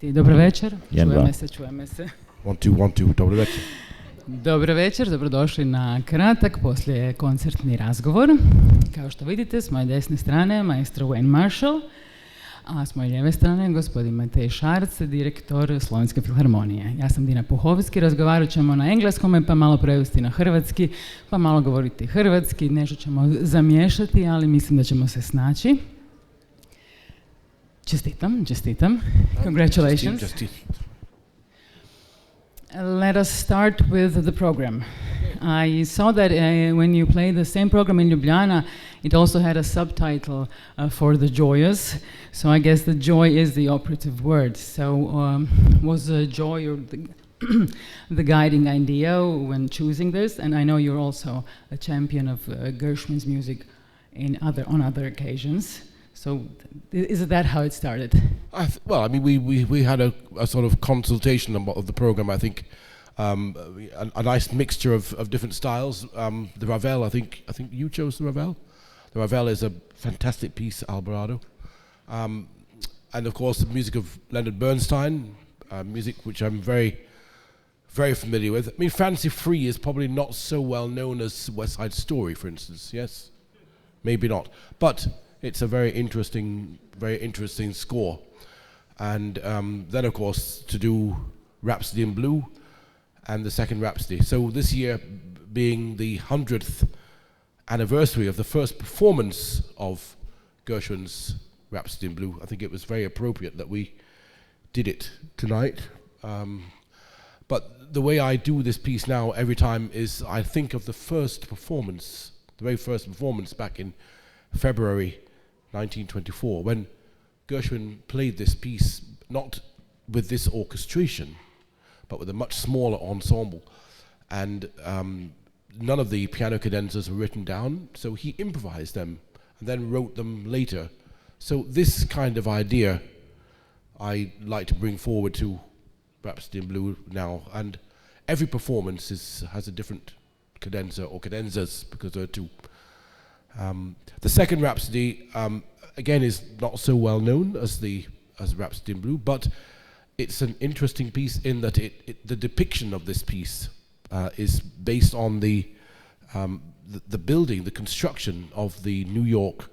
Dobro večer, čujeme se. 1, 2, 1, 2, dobro večer. Dobro večer, dobrodošli na kratak poslije koncertni razgovor. Kao što vidite, s moje desne strane maestro Wayneom Marshallom, a s moje lijeve strane gospodin Matej Šarc, direktor Slovenske filharmonije. Ja sam Dina Puhovski, razgovarat ćemo na engleskome, pa malo prevesti na hrvatski, pa malo govoriti hrvatski, nešto ćemo zamiješati, ali mislim da ćemo se snaći. Čestitam. Congratulations. Let us start with the program. I saw that when you played the same program in Ljubljana, it also had a subtitle for the joyous. So I guess the joy is the operative word. So was joy or the guiding idea when choosing this? And I know you're also a champion of Gershwin's music on other occasions. So is that how it started? Well, I mean, we had a sort of consultation of the program. I think a nice mixture of different styles. The Ravel, I think you chose the Ravel. The Ravel is a fantastic piece, Alborada. And of course, the music of Leonard Bernstein, music which I'm very, very familiar with. I mean, Fancy Free is probably not so well known as West Side Story, for instance. Yes, maybe not, but it's a very interesting score. And then, of course, to do Rhapsody in Blue and the second Rhapsody. So this year being the 100th anniversary of the first performance of Gershwin's Rhapsody in Blue, I think it was very appropriate that we did it tonight. But the way I do this piece now every time is I think of the very first performance back in February 1924, when Gershwin played this piece, not with this orchestration, but with a much smaller ensemble. And none of the piano cadenzas were written down, so he improvised them and then wrote them later. So this kind of idea I like to bring forward to Rhapsody in Blue now. And every performance has a different cadenza, or cadenzas, because there are two. The second Rhapsody, again, is not so well known as Rhapsody in Blue, but it's an interesting piece in that the depiction of this piece is based on the building, the construction of the New York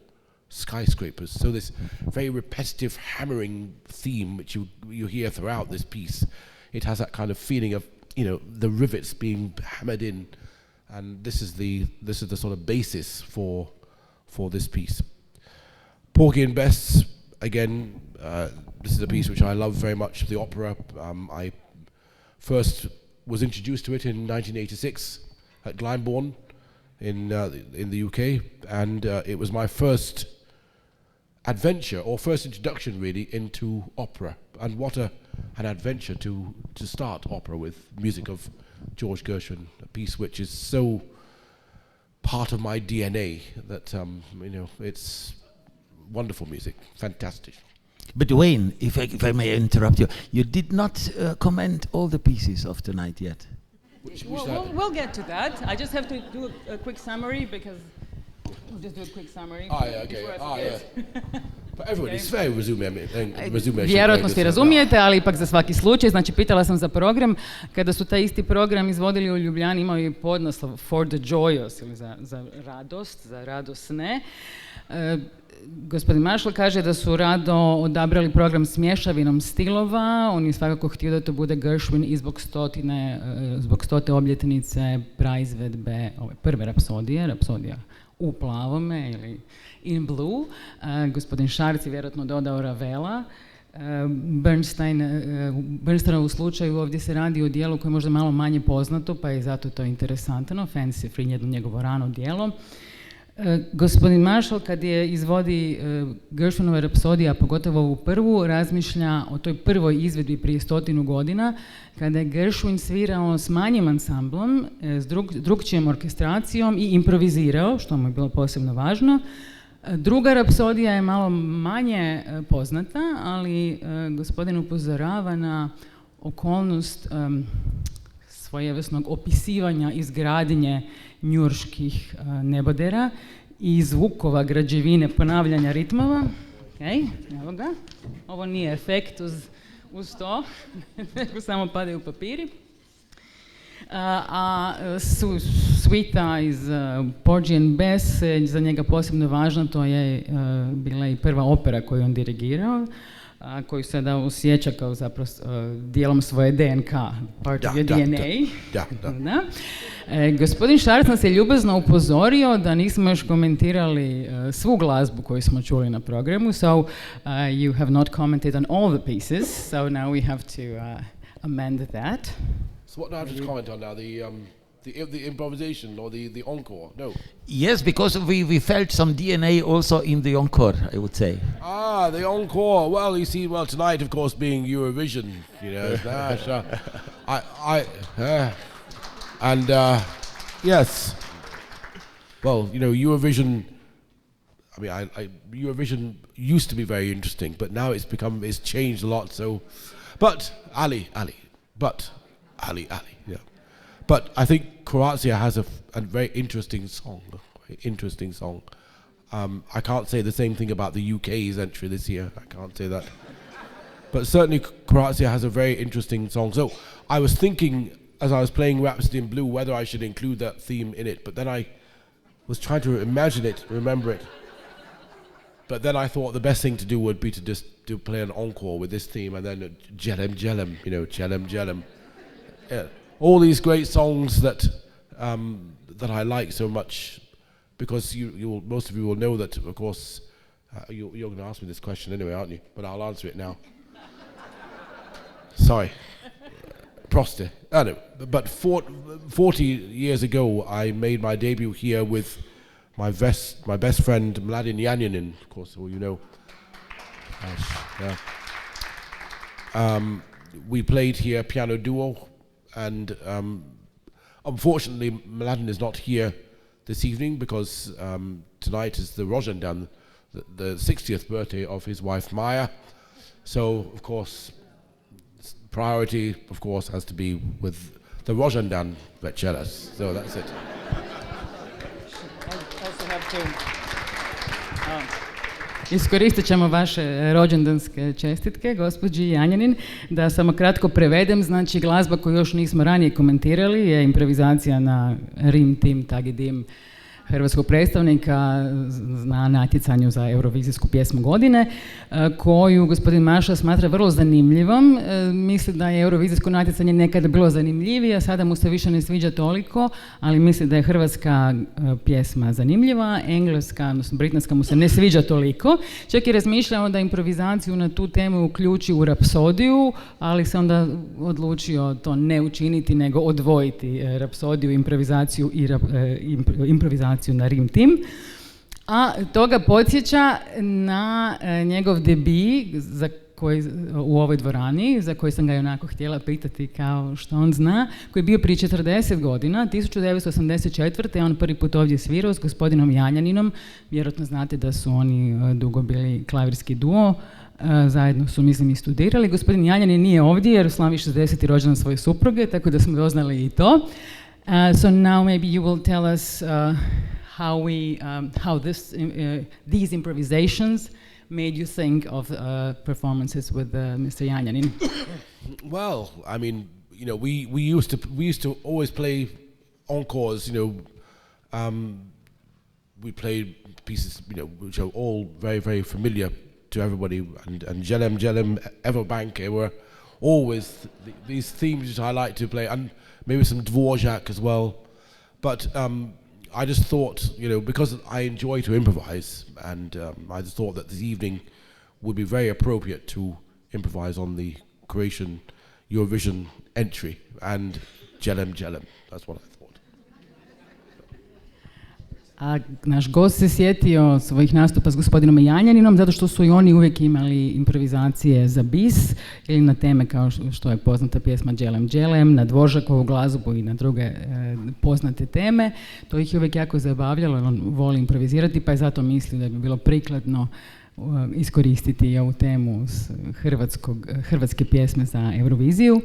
skyscrapers. So this very repetitive hammering theme, which you hear throughout this piece, it has that kind of feeling of, the rivets being hammered in. And this is the sort of basis for this piece. Porgy and Bess, again, this is a piece which I love very much, the opera. I first was introduced to it in 1986 at Glyndebourne in the UK, and it was my first adventure, or first introduction really, into opera. And what an adventure to start opera with music of George Gershwin, a piece which is so part of my DNA that it's wonderful music, fantastic. But Wayne, if I may interrupt you, you did not comment all the pieces of tonight yet. We'll get to that. I just have to do a quick summary because we'll just do a quick summary. Yeah. Pa everybody, sve rezume. Vjerojatno svi razumijete, ali ipak za svaki slučaj. Znači, pitala sam za program. Kada su taj isti program izvodili u Ljubljani, imao i podnaslov For the Joyous, ili za radost, za radosne. Gospodin Marshall kaže da su rado odabrali program s mješavinom stilova. On je svakako htio da to bude Gershwin i zbog 100. obljetnice praizvedbe ove prve Rapsodija u plavome ili in blue. Gospodin Šarc je vjerojatno dodao Ravela. Bernsteinovu slučaju ovdje se radi o dijelu koje je možda malo manje poznato, pa je zato to interesantno. Fancy Free, jedno njegovo rano dijelo. Gospodin Marshall, kad je izvodi Gershwinove Rapsodije, a pogotovo ovu prvu, razmišlja o toj prvoj izvedbi prije 100 godina, kada je Gershwin svirao s manjim ansamblom, s drugčijom orkestracijom i improvizirao, što mu je bilo posebno važno. Druga Rapsodija je malo manje poznata, ali gospodin upozorava na okolnost svojevrsnog opisivanja izgradnje njurških nebodera i zvukova građevine ponavljanja ritmova. Okay, evo ga. Ovo nije efekt uz to, nego samo padaju papiri. Svita iz Porgy and Bess, za njega posebno važna, to je bila i prva opera koju on dirigirao, koju sada osjeća kao zapravo dijelom svoje DNK, part of your DNA. Da. Gospodin Šarc nas je ljubazno upozorio da nismo još komentirali svu glazbu koju smo čuli na programu, so you have not commented on all the pieces, so now we have to amend that. So what do I have to comment on now? The improvisation or the encore? No. Yes, because we felt some DNA also in the encore, I would say. Ah, the encore. Well, you see, tonight, of course, being Eurovision, you know, yes. Well, you know, Eurovision. I mean, Eurovision used to be very interesting, but now it's changed a lot. So, but Ali, yeah. But I think Croatia has a very interesting song. I can't say the same thing about the UK's entry this year. I can't say that. But certainly Croatia has a very interesting song. So I was thinking, as I was playing Rhapsody in Blue, whether I should include that theme in it. But then I was trying to imagine it, remember it. But then I thought the best thing to do would be to just play an encore with this theme, and then Jelem Jelem, you know, Jelem Jelem. Yeah. All these great songs that I like so much, because most of you will know that, of course, you're going to ask me this question anyway, aren't you? But I'll answer it now. Sorry. Proste. I know. But 40 years ago, I made my debut here with my best friend, Mladen Janjanin, of course, who you know. Yeah. We played here piano duo, and unfortunately Mladen is not here this evening because tonight is the Rozendan, the 60th birthday of his wife Maya. So of course priority of course has to be with the Rozendan večeras. So that's it. Iskoristit ćemo vaše rođendanske čestitke, gospođi Janjanin, da samo kratko prevedem. Znači, glazba koju još nismo ranije komentirali je improvizacija na Rim Tim Tagidim hrvatskog predstavnika na natjecanju za Eurovizijsku pjesmu godine, koju gospodin Marshall smatra vrlo zanimljivom. Misli da je Eurovizijsko natjecanje nekada bilo zanimljivije, a sada mu se više ne sviđa toliko, ali misli da je hrvatska pjesma zanimljiva, engleska, odnosno britanska mu se ne sviđa toliko. Čak i razmišljamo da improvizaciju na tu temu uključi u Rapsodiju, ali se onda odlučio to ne učiniti, nego odvojiti Rapsodiju, improvizaciju i improvizaciju na Rim Tim, a to ga podsjeća na njegov debi u ovoj dvorani, za koji sam ga onako htjela pitati kao što on zna, koji je bio prije 40 godina, 1984. On prvi put ovdje svirao s gospodinom Janjaninom. Vjerojatno znate da su oni dugo bili klavirski duo, zajedno su, mislim, i studirali. Gospodin Janjanin nije ovdje jer slavi 60. rođendan svoje supruge, tako da smo doznali i to. So now maybe you will tell us how these improvisations made you think of performances with Mr. Janjanin. Well, I mean, you know, we used to always play encores. You know, we played pieces, you know, which are all very, very familiar to everybody, and Jelem Jelem, Everbank, were always these themes that I like to play, and maybe some Dvorak as well. But I just thought, you know, because I enjoy to improvise, and I just thought that this evening would be very appropriate to improvise on the Croatian Eurovision entry and Jelem Jelem. That's what I thought. A naš gost se sjetio svojih nastupa s gospodinom Janjaninom zato što su i oni uvijek imali improvizacije za bis ili na teme kao što je poznata pjesma Jelem Jelem, na Dvorakovu glazbu i na druge poznate teme. To ih je uvijek jako zabavljalo, on voli improvizirati, pa je zato mislio da bi bilo prikladno iskoristiti i ovu temu hrvatske pjesme za Euroviziju.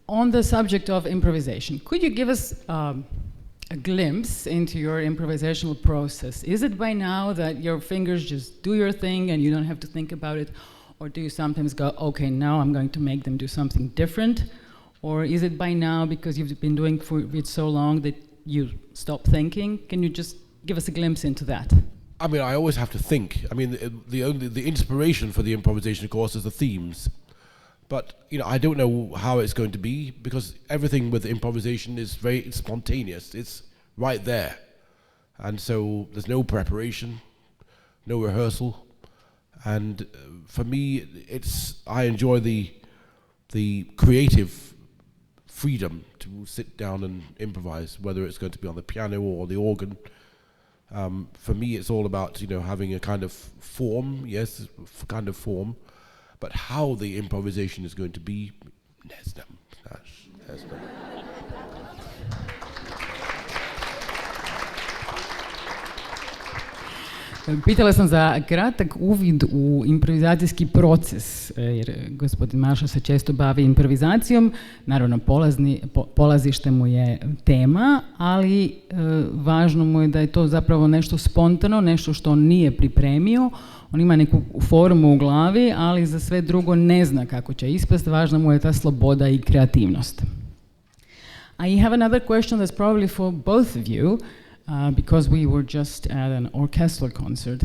On the subject of improvisation, could you give us a glimpse into your improvisational process? Is it by now that your fingers just do your thing and you don't have to think about it? Or do you sometimes go, okay, now I'm going to make them do something different? Or is it by now, because you've been doing it so long, that you stop thinking? Can you just give us a glimpse into that? I mean, I always have to think. I mean, the inspiration for the improvisation, of course, is the themes. But, you know, I don't know how it's going to be, because everything with improvisation is very spontaneous. It's right there. And so there's no preparation, no rehearsal. And for me, I enjoy the creative freedom to sit down and improvise, whether it's going to be on the piano or the organ. For me, it's all about, you know, having a kind of form, yes, kind of form, but how the improvisation is going to be, ne znam. Pitala sam za kratak uvid u improvizacijski proces, jer gospodin Marshall se često bavi improvizacijom, naravno polazište mu je tema, ali važno mu je da je to zapravo nešto spontano, nešto što on nije pripremio, on ima neku formu u glavi, ali za sve drugo ne zna kako će ispast, važna mu je ta sloboda i kreativnost. I have another question that's probably for both of you. Because we were just at an orchestral concert.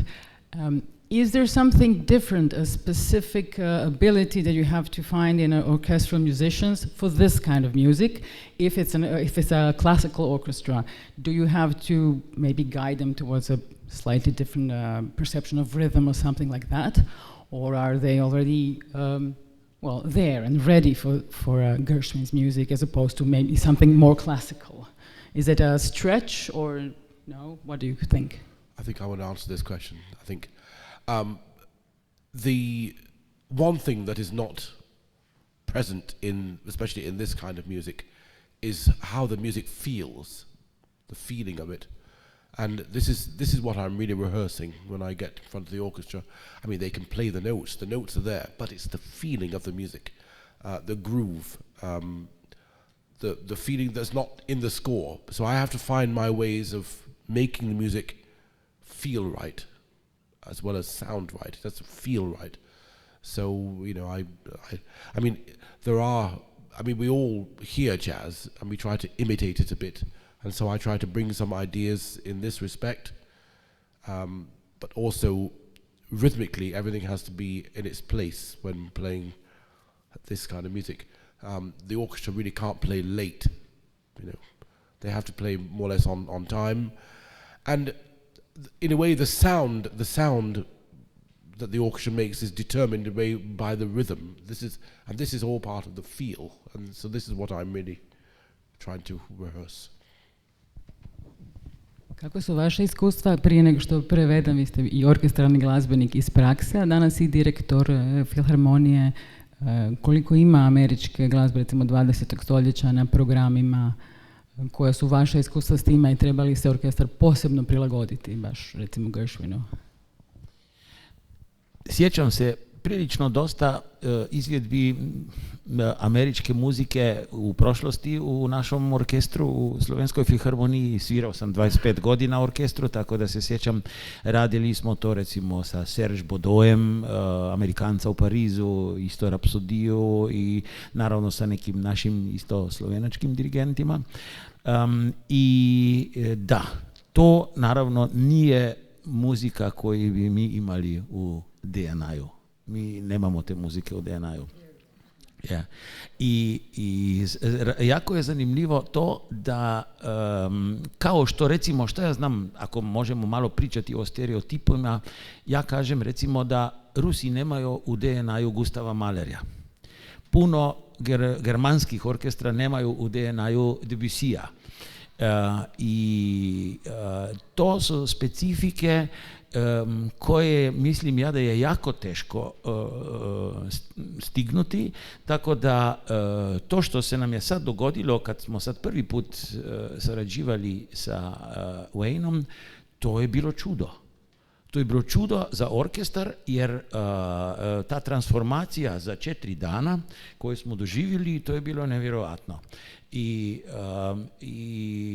Is there something different, a specific ability that you have to find in orchestral musicians for this kind of music? If it's a classical orchestra, do you have to maybe guide them towards a slightly different perception of rhythm or something like that? Or are they already there and ready for Gershwin's music as opposed to maybe something more classical? Is it a stretch or no? What do you think? I think I want to answer this question. I think the one thing that is not present especially in this kind of music, is how the music feels, the feeling of it. And this is what I'm really rehearsing when I get in front of the orchestra. I mean, they can play the notes are there, but it's the feeling of the music, the groove, the feeling that's not in the score. So I have to find my ways of making the music feel right, as well as sound right. It has to feel right. So, you know, I mean, we all hear jazz and we try to imitate it a bit. And so I try to bring some ideas in this respect. But also, rhythmically, everything has to be in its place when playing this kind of music. The orchestra really can't play late, you know. They have to play more or less on time. And in a way, the sound that the orchestra makes is determined by the rhythm. This is all part of the feel. And so this is what I'm really trying to rehearse. Kako su vaše iskustva, prije nego što prevedam, vi ste i orkestralni glazbenik iz prakse, a danas i direktor Filharmonije. Koliko ima američke glazbe, recimo 20. stoljeća na programima, koja su vaša iskustva s tima i treba li se orkestar posebno prilagoditi, baš recimo Gershwinu? Sjećam se prilično dosta izvedbi američke muzike u prošlosti u našom orkestru, u Slovenskoj filharmoniji. Svirao sam 25 godina u orkestru, tako da se sjećam, radili smo to recimo sa Serge Bodojem, Amerikanca u Parizu, isto Rapsodiju i naravno sa nekim našim isto slovenačkim dirigentima. I da, to naravno nije muzika koju bi mi imali u DNA-u. Mi nemamo te muzike u DNA-u. Yeah. I jako je zanimljivo to da kao što recimo, što ja znam, ako možemo malo pričati o stereotipima, ja kažem recimo da Rusi nemaju u DNA-u Gustava Mahlerja. Puno germanskih orkestra nemaju u DNA-u Debussija. I to su specifike koje mislim ja da je jako teško stignuti, tako da to što se nam je sad dogodilo kad smo sad prvi put sarađivali sa Wayneom, to je bilo čudo. To je bilo čudo za orkestar, jer ta transformacija za 4 dana koju smo doživjeli, to je bilo nevjerojatno. I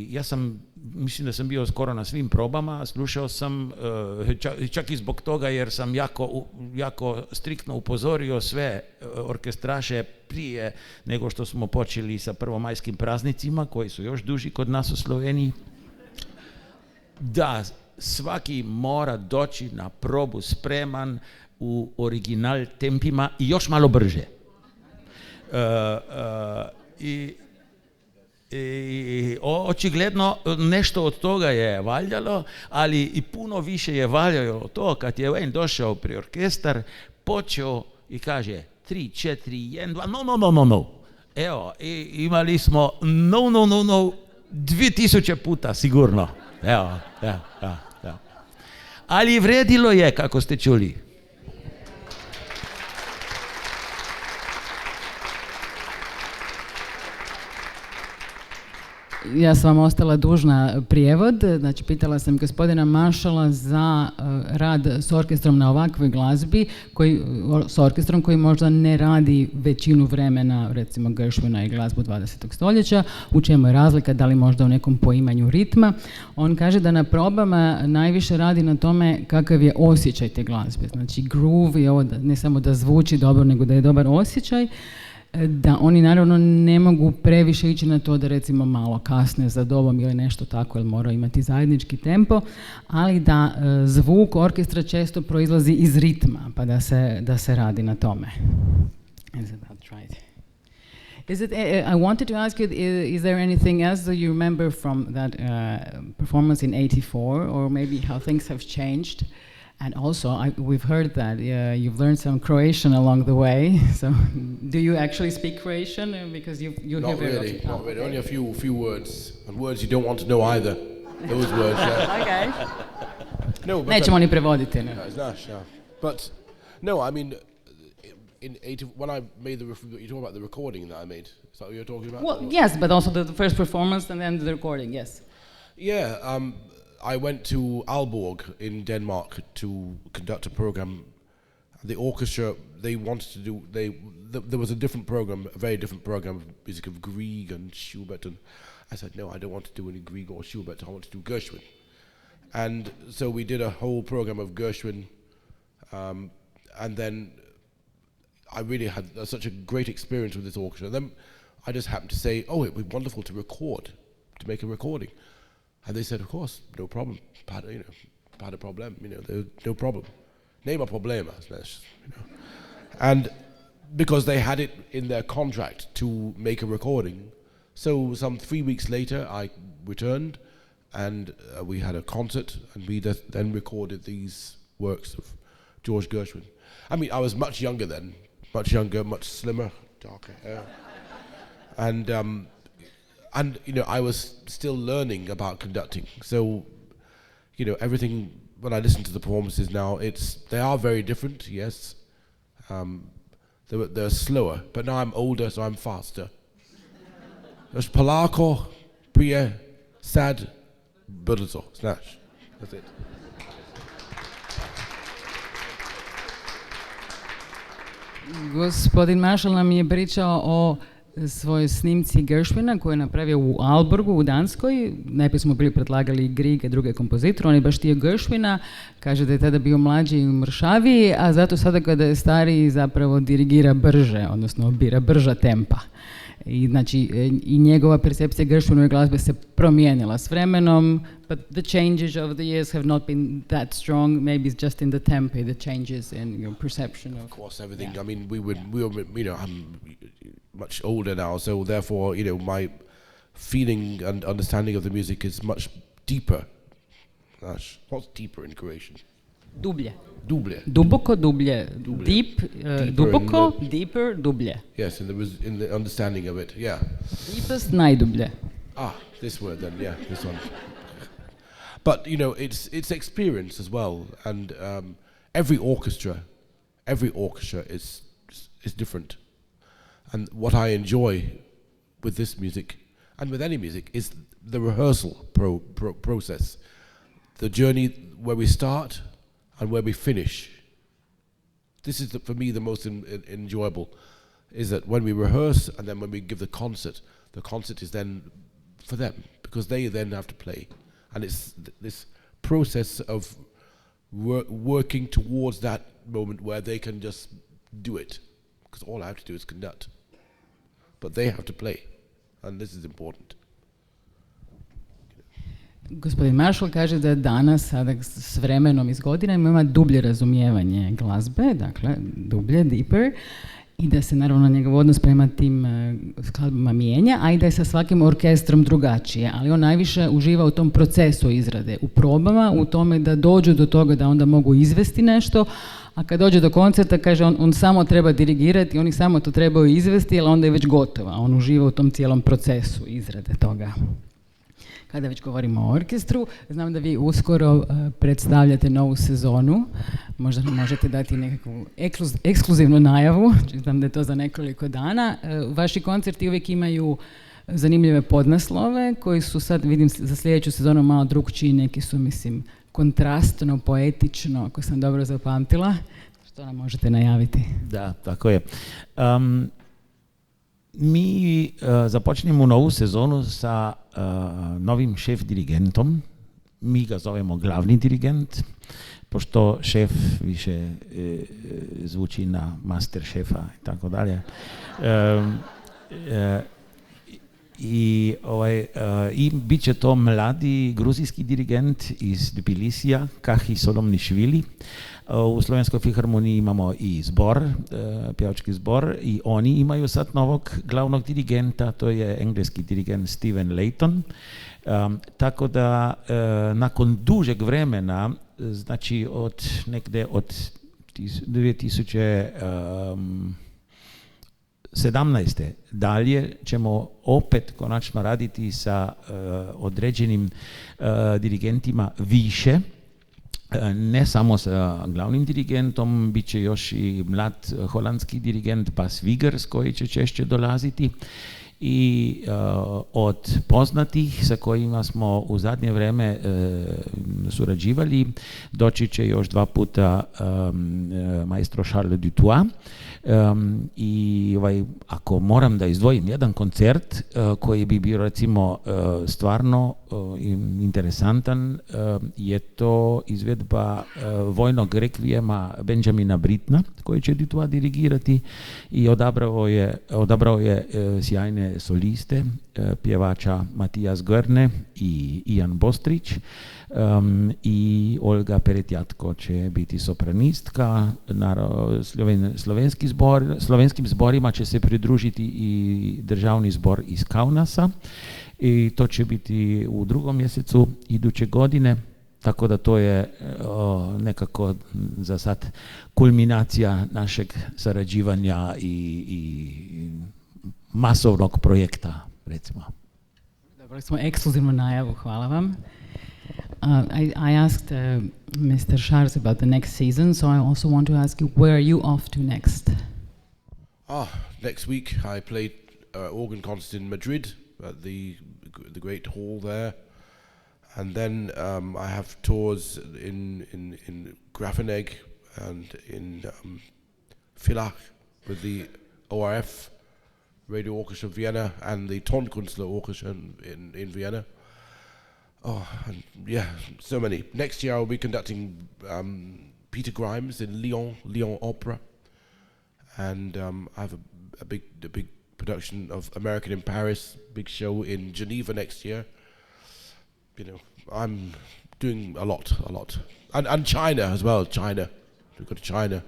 ja sam, mislim da sam bio skoro na svim probama, slušao sam, čak i zbog toga jer sam jako striktno upozorio sve orkestraše prije nego što smo počeli sa prvomajskim praznicima, koji su još duži kod nas u Sloveniji, da svaki mora doći na probu spreman u original tempima i još malo brže. Očigledno nešto od toga je valjalo, ali i puno više je valjalo to kad je Wayne došao pri orkestar, počeo i kaže 3, 4, 1, 2, no. Evo, imali smo no 2000 puta sigurno. Evo. Ali vredilo je, kako ste čuli. Ja sam vam ostala dužna prijevod, znači pitala sam gospodina Marshalla za rad s orkestrom na ovakvoj glazbi, s orkestrom koji možda ne radi većinu vremena, recimo Gershwina i glazbu 20. stoljeća, u čemu je razlika, da li možda u nekom poimanju ritma. On kaže da na probama najviše radi na tome kakav je osjećaj te glazbe, znači groove i ovo ne samo da zvuči dobro, nego da je dobar osjećaj. Da oni naravno ne mogu previše ići na to da recimo malo kasne za dobom ili nešto tako, jer moraju imati zajednički tempo, ali da zvuk orkestra često proizlazi iz ritma, pa da se radi na tome. I wanted to ask you, is there anything else that you remember from that performance in '84, or maybe how things have changed? And also, we've heard that you've learned some Croatian along the way. So, do you actually speak Croatian? Because you not hear really, not really. Only a few words, and words you don't want to know either. Those words. Yeah. Okay. No, but nećemo ni prevoditi. No. Znaš, yeah. But no, I mean, in when I made you're talking about the recording that I made. Is that what you're talking about? Well, yes, but also the first performance and then the recording. Yes. Yeah. I went to Alborg in Denmark to conduct a program. The orchestra, they wanted to do, there was a different program, a very different program of music of Grieg and Schubert, and I said, no, I don't want to do any Grieg or Schubert, I want to do Gershwin. And so we did a whole program of Gershwin, and then I really had such a great experience with this orchestra. Then I just happened to say, oh, it would be wonderful to make a recording. And they said, of course, no problem. Pas de problem, no problem. Nema problema, And because they had it in their contract to make a recording, so some 3 weeks later I returned, and we had a concert, and we then recorded these works of George Gershwin. I mean, I was much younger then, much slimmer, darker hair. And I was still learning about conducting. So, everything, when I listen to the performances now, they are very different, yes. They're slower, but now I'm older, so I'm faster. There's polako, prije, sad, brzo, znaš. That's it. Gospodin Marshall nam je pričao o svojoj snimci Gershwina koju je napravio u Alborgu u Danskoj. Najprije smo bili predlagali Griega, druge kompozitore, on je baš htio Gershwina, kaže da je tada bio mlađi i mršaviji, a zato sada kada je stariji zapravo dirigira brže, odnosno bira brža tempa. I znači i njegova percepcija Gershwinove glazbe se promijenila s vremenom, but the changes of the years have not been that strong. Maybe it's just in the tempo, the changes in your perception of course, everything. Yeah. I mean, we were, I'm much older now, so therefore, my feeling and understanding of the music is much deeper. What's deeper in Croatian? Dublje. Dublje. Duboko, dublje. Dublje. Deep, duboko, deeper, dublje. Yes, in the understanding of it, yeah. Deepest, najdublje. This word then, yeah, this one. But it's experience as well, and every orchestra is different. And what I enjoy with this music and with any music is the rehearsal process, the journey where we start and where we finish. This is, for me, the most enjoyable, is that when we rehearse and then when we give the concert is then for them, because they then have to play. And it's this process of working towards that moment where they can just do it, because all I have to do is conduct. But they have to play, and this is important. Gospodin Marshall kaže da danas, sada s vremenom iz godinama, ima dublje razumijevanje glazbe, dakle, dublje, deeper, i da se naravno njegov odnos prema tim skladbama mijenja, a i da je sa svakim orkestrom drugačije, ali on najviše uživa u tom procesu izrade, u probama, u tome da dođu do toga da onda mogu izvesti nešto, a kad dođe do koncerta, kaže, on samo treba dirigirati, oni samo to trebaju izvesti, ali onda je već gotova, on uživa u tom cijelom procesu izrade toga. Kada već govorimo o orkestru, znam da vi uskoro predstavljate novu sezonu, možda možete dati nekakvu ekskluzivnu najavu, znam da je to za nekoliko dana. Vaši koncerti uvijek imaju zanimljive podnaslove, koji su sad, vidim, za sljedeću sezonu malo drugčiji, neki su, mislim, kontrastno, poetično, ako sam dobro zapamtila. Što nam možete najaviti? Da, tako je. Mi započnemo novu sezonu sa novim šef dirigentom. Mi ga zovemo glavni dirigent, pošto šef više zvuči na master šefa i tako dalje. I bit će to mladi gruzijski dirigent iz Tbilisija, Kahi Solomnišvili. U Slovenskoj filharmoniji imamo i zbor, pjevački zbor, i oni imaju sad novog glavnog dirigenta, to je engleski dirigent Stephen Layton. Tako da nakon dužeg vremena, znači od 2017. dalje ćemo opet konačno raditi sa određenim dirigentima više, ne samo sa glavnim dirigentom, bit će još i mlad holandski dirigent Bess koji će češće dolaziti, i od poznatih sa kojima smo u zadnje vrijeme surađivali doći će još 2 puta maestro Charles Dutoit. I ako moram da izdvojim jedan koncert koji bi bio, recimo, stvarno interesantan, je to izvedba vojnog rekvijema Benjamina Brittna, koji će Dutoit dirigirati, i odabrao je sjajne soliste, pjevača Matijas Görne i Ian Bostrić, i Olga Peretjatko će biti sopranistka. Slovenskim zborima će se pridružiti i državni zbor iz Kaunasa, i to će biti u 2. mjesecu iduće godine, tako da to je nekako za sad kulminacija našeg sarađivanja i masovnog projekta, recimo. Dobro, smo ekskluzivnu najavu, hvala vam. I asked Mr. Šarc about the next season, so I also want to ask you, where are you off to next? Next week I played organ concert in Madrid at the great hall there, and then I have tours in Grafenegg and in Villach with the ORF Radio Orchestra of Vienna and the Tonkünstler Orchestra in Vienna. Oh, and yeah, so many. Next year I'll be conducting Peter Grimes in Lyon Opera, and I have a big production of American in Paris, big show in Geneva next year. You know, I'm doing a lot, and China as well. China, we've got China.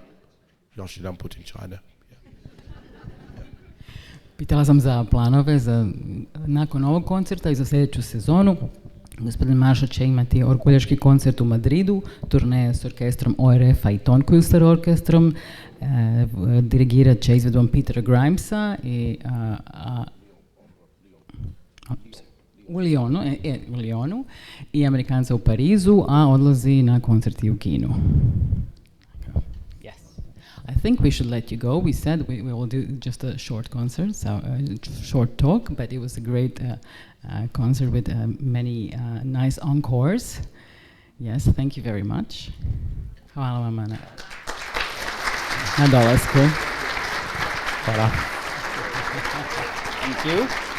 Yoshinam put in China. Pitala sam za planove nakon ovog koncerta i za sljedeću sezonu. Gospodin Marshall će imati orguljaški koncert u Madridu, turneje s orkestrom ORF-a i Tonkünstler orkestrom, dirigirat će izvedbom Petera Grimesa i u Lyonu i Amerikanca u Parizu, a odlazi na koncerti u Kinu. I think we should let you go. We said we will do just a short concert, so a short talk, but it was a great concert with many nice encores. Yes, thank you very much. Hvala vama na dolasku. Hvala. Thank you.